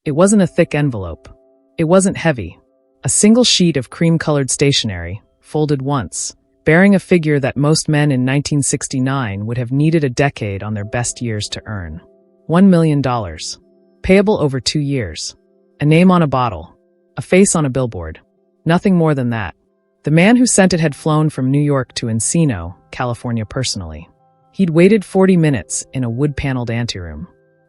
It wasn't a thick envelope. It wasn't heavy. A single sheet of cream-colored stationery, folded once, bearing a figure that most men in 1969 would have needed a decade on their best years to earn. $1 million. Payable over 2 years. A name on a bottle. A face on a billboard. Nothing more than that. The man who sent it had flown from New York to Encino, California personally. He'd waited 40 minutes in a wood-paneled anteroom.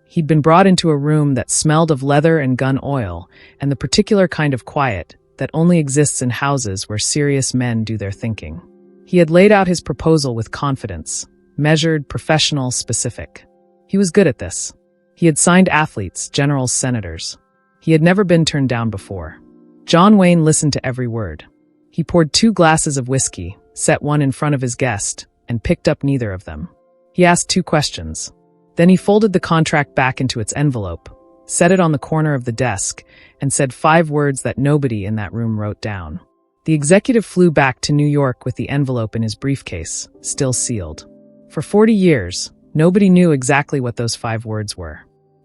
He'd been brought into a room that smelled of leather and gun oil and the particular kind of quiet that only exists in houses where serious men do their thinking. He had laid out his proposal with confidence, measured, professional, specific. He was good at this. He had signed athletes, generals, senators. He had never been turned down before. John Wayne listened to every word. He poured 2 glasses of whiskey, set one in front of his guest, and picked up neither of them. He asked 2 questions. Then he folded the contract back into its envelope, set it on the corner of the desk, and said 5 words that nobody in that room wrote down. The executive flew back to New York with the envelope in his briefcase, still sealed. For 40 years, nobody knew exactly what those 5 words were.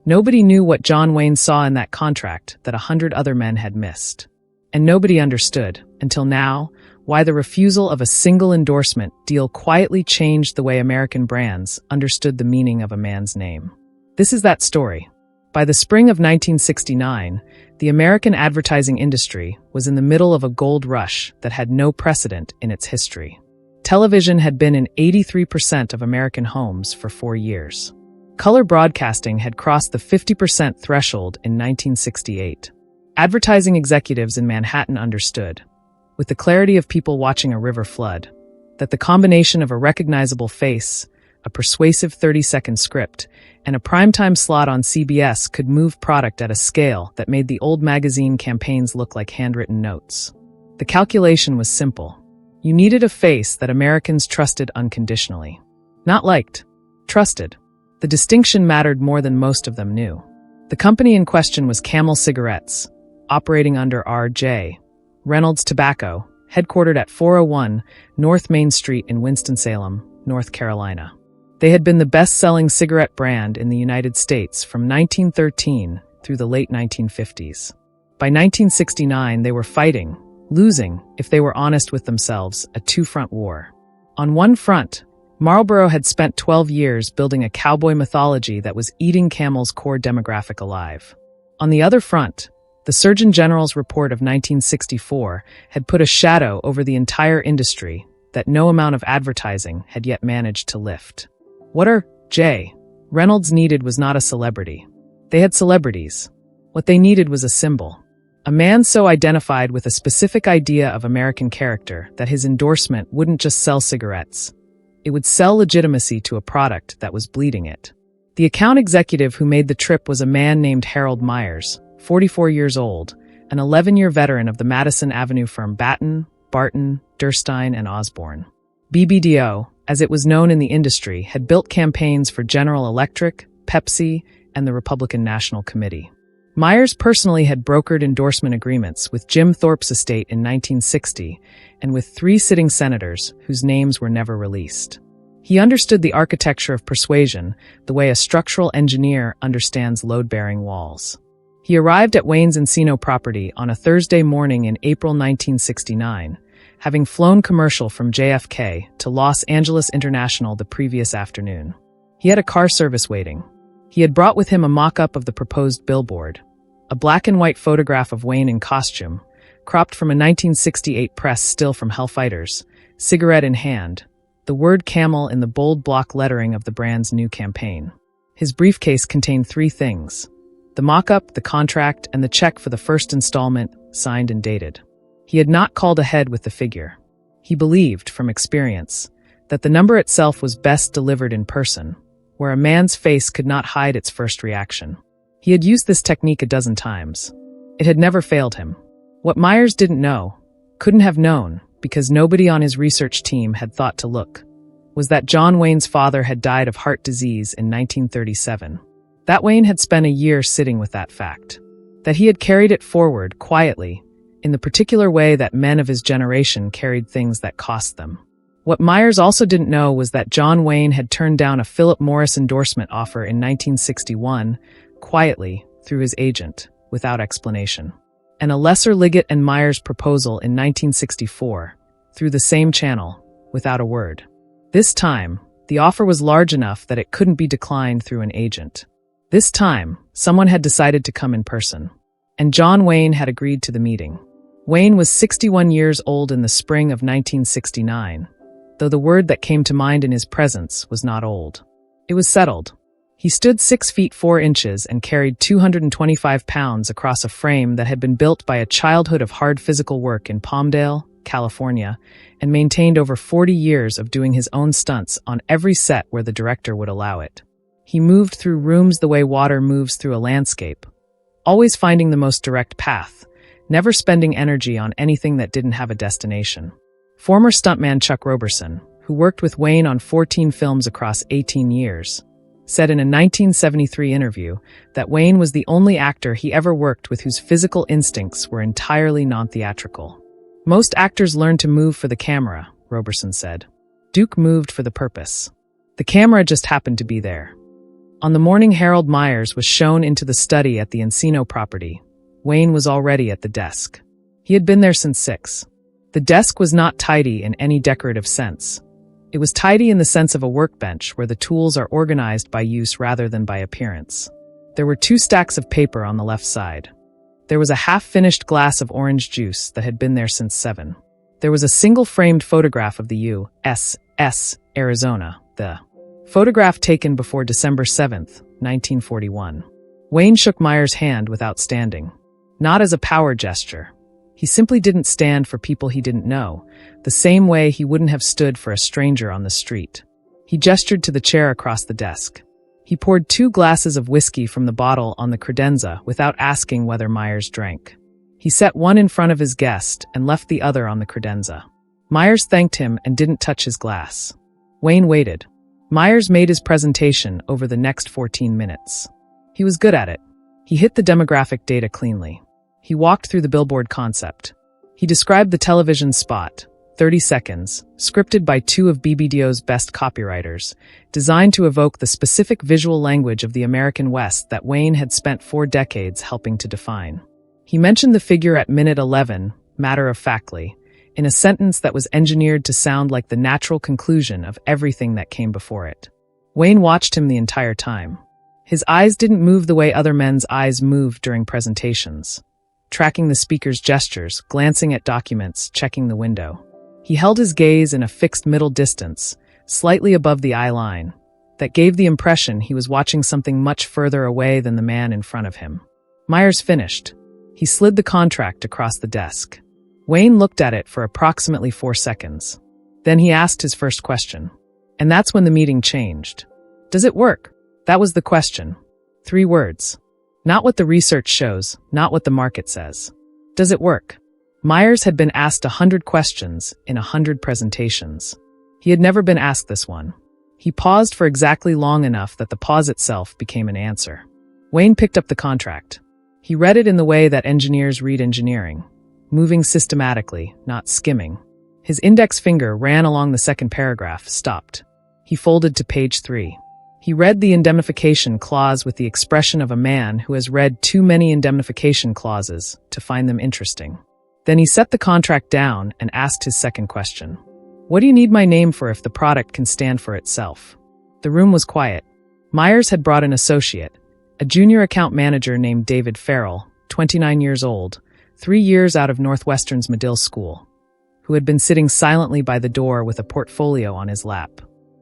Nobody knew what John Wayne saw in that contract that 100 other men had missed. And nobody understood, until now, why the refusal of a single endorsement deal quietly changed the way American brands understood the meaning of a man's name. This is that story. By the spring of 1969, the American advertising industry was in the middle of a gold rush that had no precedent in its history. Television had been in 83% of American homes for 4 years. Color broadcasting had crossed the 50% threshold in 1968. Advertising executives in Manhattan understood, with the clarity of people watching a river flood, that the combination of a recognizable face, a persuasive 30-second script, and a primetime slot on CBS could move product at a scale that made the old magazine campaigns look like handwritten notes. The calculation was simple. You needed a face that Americans trusted unconditionally. Not liked. Trusted. The distinction mattered more than most of them knew. The company in question was Camel Cigarettes, operating under R.J. Reynolds Tobacco, headquartered at 401 North Main Street in Winston-Salem, North Carolina. They had been the best-selling cigarette brand in the United States from 1913 through the late 1950s. By 1969, they were fighting, losing, if they were honest with themselves, a 2-front war. On one front, Marlboro had spent 12 years building a cowboy mythology that was eating Camel's core demographic alive. On the other front, the Surgeon General's report of 1964 had put a shadow over the entire industry that no amount of advertising had yet managed to lift. What R.J. Reynolds needed was not a celebrity. They had celebrities. What they needed was a symbol. A man so identified with a specific idea of American character that his endorsement wouldn't just sell cigarettes. It would sell legitimacy to a product that was bleeding it. The account executive who made the trip was a man named Harold Myers, 44 years old, an 11-year veteran of the Madison Avenue firm Batten, Barton, Durstein, and Osborne. BBDO, as it was known in the industry, had built campaigns for General Electric, Pepsi, and the Republican National Committee. Myers personally had brokered endorsement agreements with Jim Thorpe's estate in 1960 and with 3 sitting senators whose names were never released. He understood the architecture of persuasion the way a structural engineer understands load-bearing walls. He arrived at Wayne's Encino property on a Thursday morning in April 1969, having flown commercial from JFK to Los Angeles International the previous afternoon. He had a car service waiting. He had brought with him a mock-up of the proposed billboard, a black-and-white photograph of Wayne in costume, cropped from a 1968 press still from Hellfighters, cigarette in hand, the word Camel in the bold block lettering of the brand's new campaign. His briefcase contained 3 things: the mock-up, the contract, and the check for the first installment, signed and dated. He had not called ahead with the figure. He believed, from experience, that the number itself was best delivered in person, where a man's face could not hide its first reaction. He had used this technique a dozen times. It had never failed him. What Myers didn't know, couldn't have known, because nobody on his research team had thought to look, was that John Wayne's father had died of heart disease in 1937. That Wayne had spent a year sitting with that fact. That he had carried it forward, quietly, in the particular way that men of his generation carried things that cost them. What Myers also didn't know was that John Wayne had turned down a Philip Morris endorsement offer in 1961, quietly, through his agent, without explanation. And a lesser Liggett and Myers proposal in 1964, through the same channel, without a word. This time, the offer was large enough that it couldn't be declined through an agent. This time, someone had decided to come in person. And John Wayne had agreed to the meeting. Wayne was 61 years old in the spring of 1969, though the word that came to mind in his presence was not old. It was settled. He stood 6 feet 4 inches and carried 225 pounds across a frame that had been built by a childhood of hard physical work in Palmdale, California, and maintained over 40 years of doing his own stunts on every set where the director would allow it. He moved through rooms the way water moves through a landscape, always finding the most direct path, never spending energy on anything that didn't have a destination. Former stuntman Chuck Roberson, who worked with Wayne on 14 films across 18 years, said in a 1973 interview that Wayne was the only actor he ever worked with whose physical instincts were entirely non-theatrical. Most actors learn to move for the camera, Roberson said. Duke moved for the purpose. The camera just happened to be there. On the morning Harold Myers was shown into the study at the Encino property, Wayne was already at the desk. He had been there since 6. The desk was not tidy in any decorative sense. It was tidy in the sense of a workbench where the tools are organized by use rather than by appearance. There were 2 stacks of paper on the left side. There was a half-finished glass of orange juice that had been there since 7. There was a single-framed photograph of the U.S.S. Arizona, the photograph taken before December 7, 1941. Wayne shook Myers' hand without standing. Not as a power gesture. He simply didn't stand for people he didn't know, the same way he wouldn't have stood for a stranger on the street. He gestured to the chair across the desk. He poured 2 glasses of whiskey from the bottle on the credenza without asking whether Myers drank. He set one in front of his guest and left the other on the credenza. Myers thanked him and didn't touch his glass. Wayne waited. Myers made his presentation over the next 14 minutes. He was good at it. He hit the demographic data cleanly. He walked through the billboard concept. He described the television spot, 30 seconds, scripted by 2 of BBDO's best copywriters, designed to evoke the specific visual language of the American West that Wayne had spent 4 decades helping to define. He mentioned the figure at minute 11, matter-of-factly, in a sentence that was engineered to sound like the natural conclusion of everything that came before it. Wayne watched him the entire time. His eyes didn't move the way other men's eyes moved during presentations, tracking the speaker's gestures, glancing at documents, checking the window. He held his gaze in a fixed middle distance, slightly above the eye line, that gave the impression he was watching something much further away than the man in front of him. Myers finished. He slid the contract across the desk. Wayne looked at it for approximately 4 seconds. Then he asked his first question. And that's when the meeting changed. Does it work? That was the question. 3 words. Not what the research shows, not what the market says. Does it work? Myers had been asked 100 questions in 100 presentations. He had never been asked this one. He paused for exactly long enough that the pause itself became an answer. Wayne picked up the contract. He read it in the way that engineers read engineering, moving systematically, not skimming. His index finger ran along the second paragraph, stopped. He folded to page 3. He read the indemnification clause with the expression of a man who has read too many indemnification clauses to find them interesting. Then he set the contract down and asked his second question. What do you need my name for if the product can stand for itself? The room was quiet. Myers had brought an associate, a junior account manager named David Farrell, 29 years old, 3 years out of Northwestern's Medill School, who had been sitting silently by the door with a portfolio on his lap.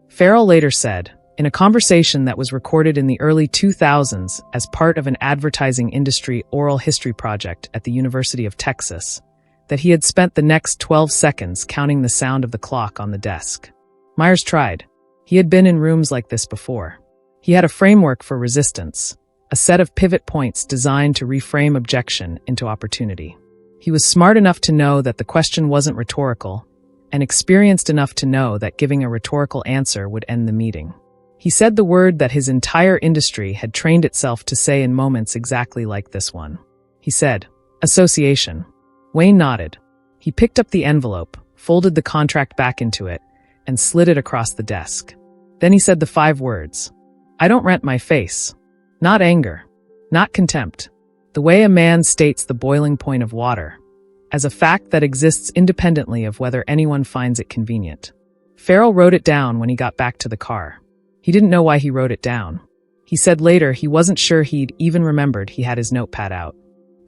Farrell later said, in a conversation that was recorded in the early 2000s as part of an advertising industry oral history project at the University of Texas, that he had spent the next 12 seconds counting the sound of the clock on the desk. Myers tried. He had been in rooms like this before. He had a framework for resistance, a set of pivot points designed to reframe objection into opportunity. He was smart enough to know that the question wasn't rhetorical, and experienced enough to know that giving a rhetorical answer would end the meeting. He said the word that his entire industry had trained itself to say in moments exactly like this one. He said, association. Wayne nodded. He picked up the envelope, folded the contract back into it, and slid it across the desk. Then he said the 5 words. I don't rent my face. Not anger. Not contempt. The way a man states the boiling point of water, as a fact that exists independently of whether anyone finds it convenient. Farrell wrote it down when he got back to the car. He didn't know why he wrote it down. He said later he wasn't sure he'd even remembered he had his notepad out.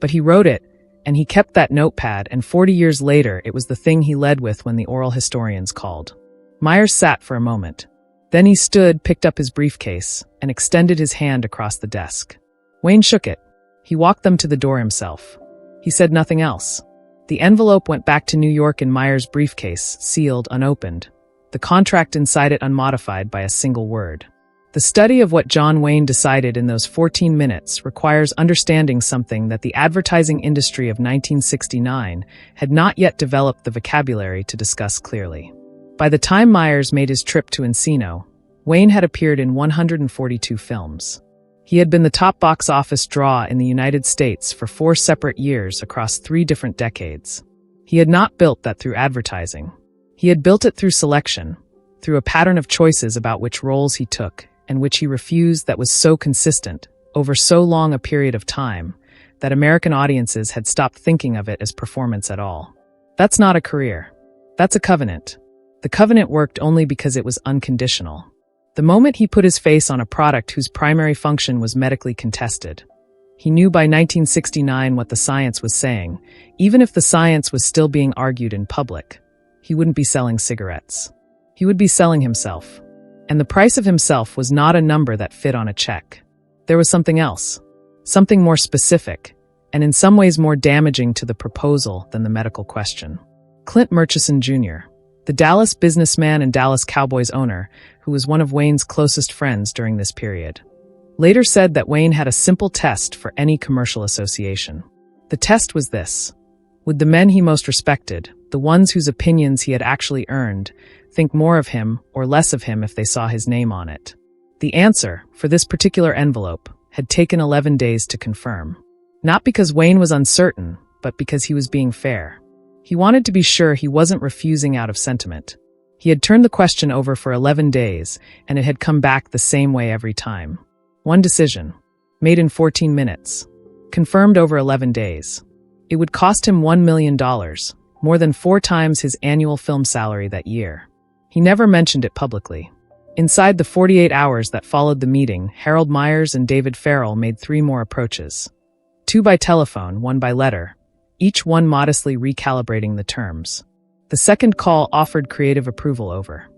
But he wrote it, and he kept that notepad, and 40 years later it was the thing he led with when the oral historians called. Myers sat for a moment. Then he stood, picked up his briefcase, and extended his hand across the desk. Wayne shook it. He walked them to the door himself. He said nothing else. The envelope went back to New York in Myers' briefcase, sealed, unopened. The contract inside it unmodified by a single word. The study of what John Wayne decided in those 14 minutes requires understanding something that the advertising industry of 1969 had not yet developed the vocabulary to discuss clearly. By the time Myers made his trip to Encino, Wayne had appeared in 142 films. He had been the top box office draw in the United States for 4 separate years across 3 different decades. He had not built that through advertising. He had built it through selection, through a pattern of choices about which roles he took and which he refused that was so consistent, over so long a period of time, that American audiences had stopped thinking of it as performance at all. That's not a career. That's a covenant. The covenant worked only because it was unconditional. The moment he put his face on a product whose primary function was medically contested, he knew by 1969 what the science was saying. Even if the science was still being argued in public, he wouldn't be selling cigarettes. He would be selling himself. And the price of himself was not a number that fit on a check. There was something else, something more specific, and in some ways more damaging to the proposal than the medical question. Clint Murchison Jr., the Dallas businessman and Dallas Cowboys owner, who was one of Wayne's closest friends during this period, later said that Wayne had a simple test for any commercial association. The test was this: would the men he most respected, the ones whose opinions he had actually earned, think more of him or less of him if they saw his name on it? The answer, for this particular envelope, had taken 11 days to confirm. Not because Wayne was uncertain, but because he was being fair. He wanted to be sure he wasn't refusing out of sentiment. He had turned the question over for 11 days, and it had come back the same way every time. One decision, made in 14 minutes, confirmed over 11 days. It would cost him $1 million, more than 4 times his annual film salary that year. He never mentioned it publicly. Inside the 48 hours that followed the meeting, Harold Myers and David Farrell made 3 more approaches. 2 by telephone, 1 by letter, each one modestly recalibrating the terms. The second call offered creative approval over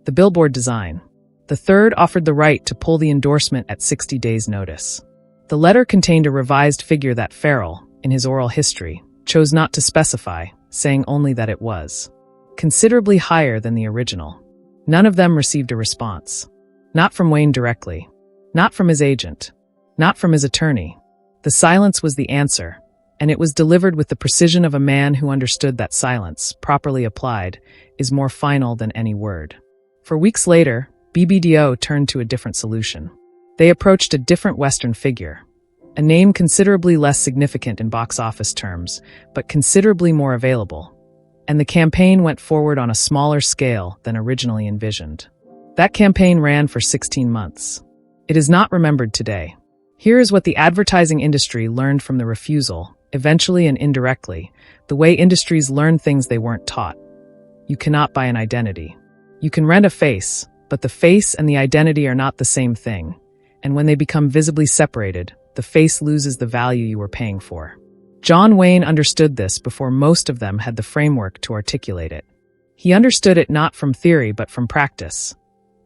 the billboard design. The third offered the right to pull the endorsement at 60 days' notice. The letter contained a revised figure that Farrell, in his oral history, chose not to specify, saying only that it was considerably higher than the original. None of them received a response. Not from Wayne directly. Not from his agent. Not from his attorney. The silence was the answer, and it was delivered with the precision of a man who understood that silence, properly applied, is more final than any word. For weeks later, BBDO turned to a different solution. They approached a different Western figure, a name considerably less significant in box office terms, but considerably more available. And the campaign went forward on a smaller scale than originally envisioned. That campaign ran for 16 months. It is not remembered today. Here is what the advertising industry learned from the refusal, eventually and indirectly, the way industries learn things they weren't taught. You cannot buy an identity. You can rent a face, but the face and the identity are not the same thing. And when they become visibly separated, the face loses the value you were paying for. John Wayne understood this before most of them had the framework to articulate it. He understood it not from theory but from practice.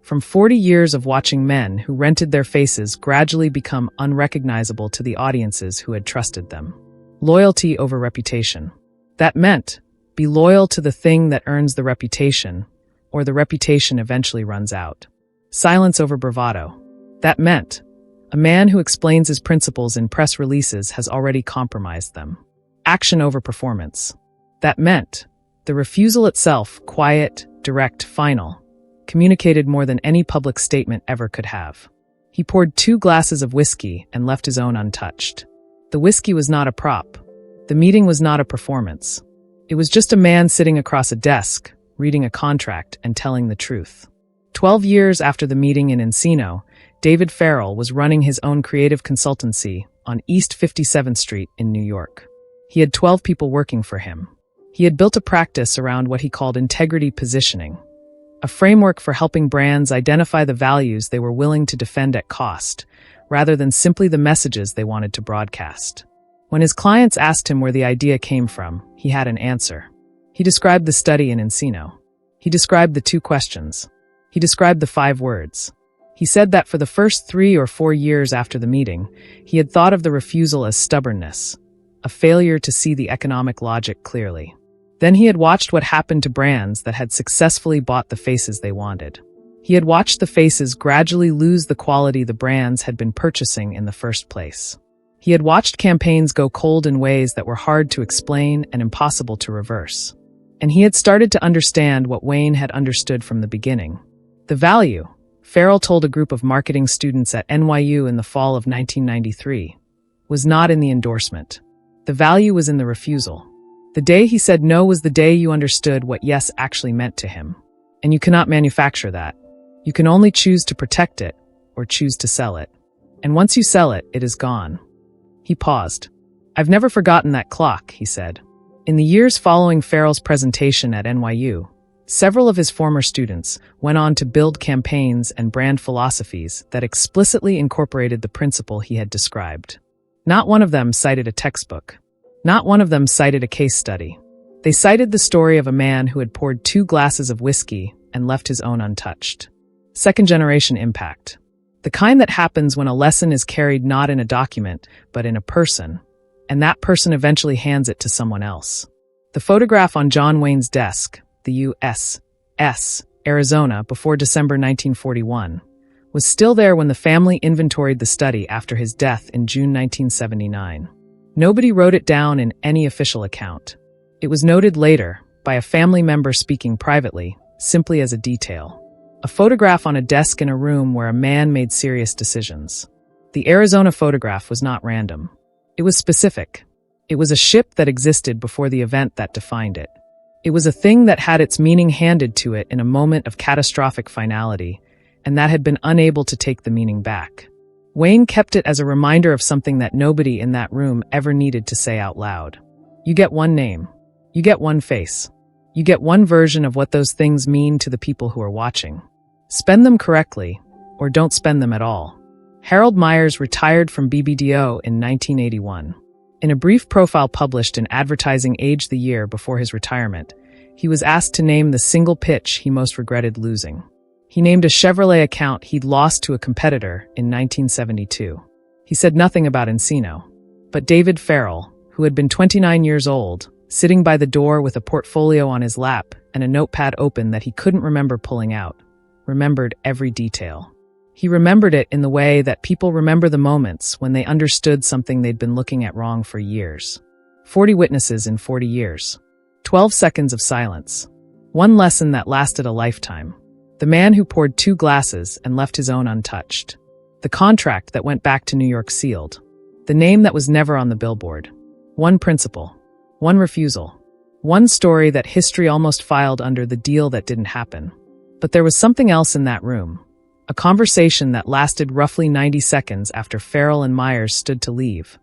From 40 years of watching men who rented their faces gradually become unrecognizable to the audiences who had trusted them. Loyalty over reputation. That meant, be loyal to the thing that earns the reputation, or the reputation eventually runs out. Silence over bravado. That meant, a man who explains his principles in press releases has already compromised them. Action over performance. That meant, the refusal itself, quiet, direct, final, communicated more than any public statement ever could have. He poured 2 glasses of whiskey and left his own untouched. The whiskey was not a prop. The meeting was not a performance. It was just a man sitting across a desk, reading a contract and telling the truth. 12 years after the meeting in Encino, David Farrell was running his own creative consultancy on East 57th Street in New York. He had 12 people working for him. He had built a practice around what he called integrity positioning, a framework for helping brands identify the values they were willing to defend at cost, rather than simply the messages they wanted to broadcast. When his clients asked him where the idea came from, he had an answer. He described the study in Encino. He described the 2 questions. He described the 5 words. He said that for the first 3 or 4 years after the meeting, he had thought of the refusal as stubbornness, a failure to see the economic logic clearly. Then he had watched what happened to brands that had successfully bought the faces they wanted. He had watched the faces gradually lose the quality the brands had been purchasing in the first place. He had watched campaigns go cold in ways that were hard to explain and impossible to reverse. And he had started to understand what Wayne had understood from the beginning. The value, Farrell told a group of marketing students at NYU in the fall of 1993, was not in the endorsement. The value was in the refusal. The day he said no was the day you understood what yes actually meant to him. And you cannot manufacture that. You can only choose to protect it or choose to sell it. And once you sell it, it is gone. He paused. I've never forgotten that clock, he said. In the years following Farrell's presentation at NYU, several of his former students went on to build campaigns and brand philosophies that explicitly incorporated the principle he had described. Not one of them cited a textbook. Not one of them cited a case study. They cited the story of a man who had poured 2 glasses of whiskey and left his own untouched. Second-generation impact. The kind that happens when a lesson is carried not in a document, but in a person, and that person eventually hands it to someone else. The photograph on John Wayne's desk, the U.S.S. Arizona, before December 1941, was still there when the family inventoried the study after his death in June 1979. Nobody wrote it down in any official account. It was noted later, by a family member speaking privately, simply as a detail. A photograph on a desk in a room where a man made serious decisions. The Arizona photograph was not random. It was specific. It was a ship that existed before the event that defined it. It was a thing that had its meaning handed to it in a moment of catastrophic finality, and that had been unable to take the meaning back. Wayne kept it as a reminder of something that nobody in that room ever needed to say out loud. You get one name. You get one face. You get one version of what those things mean to the people who are watching. Spend them correctly, or don't spend them at all. Harold Myers retired from BBDO in 1981. In a brief profile published in Advertising Age the year before his retirement, he was asked to name the single pitch he most regretted losing. He named a Chevrolet account he'd lost to a competitor in 1972. He said nothing about Encino. But David Farrell, who had been 29 years old, sitting by the door with a portfolio on his lap and a notepad open that he couldn't remember pulling out, remembered every detail. He remembered it in the way that people remember the moments when they understood something they'd been looking at wrong for years. 40 witnesses in 40 years. 12 seconds of silence. One lesson that lasted a lifetime. The man who poured 2 glasses and left his own untouched. The contract that went back to New York sealed. The name that was never on the billboard. One principle. One refusal. One story that history almost filed under the deal that didn't happen. But there was something else in that room. A conversation that lasted roughly 90 seconds after Farrell and Myers stood to leave.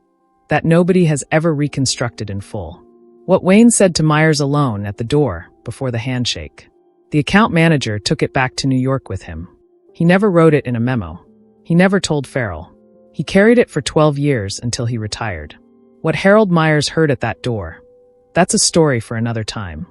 That nobody has ever reconstructed in full. What Wayne said to Myers alone at the door before the handshake. The account manager took it back to New York with him. He never wrote it in a memo. He never told Farrell. He carried it for 12 years until he retired. What Harold Myers heard at that door. That's a story for another time.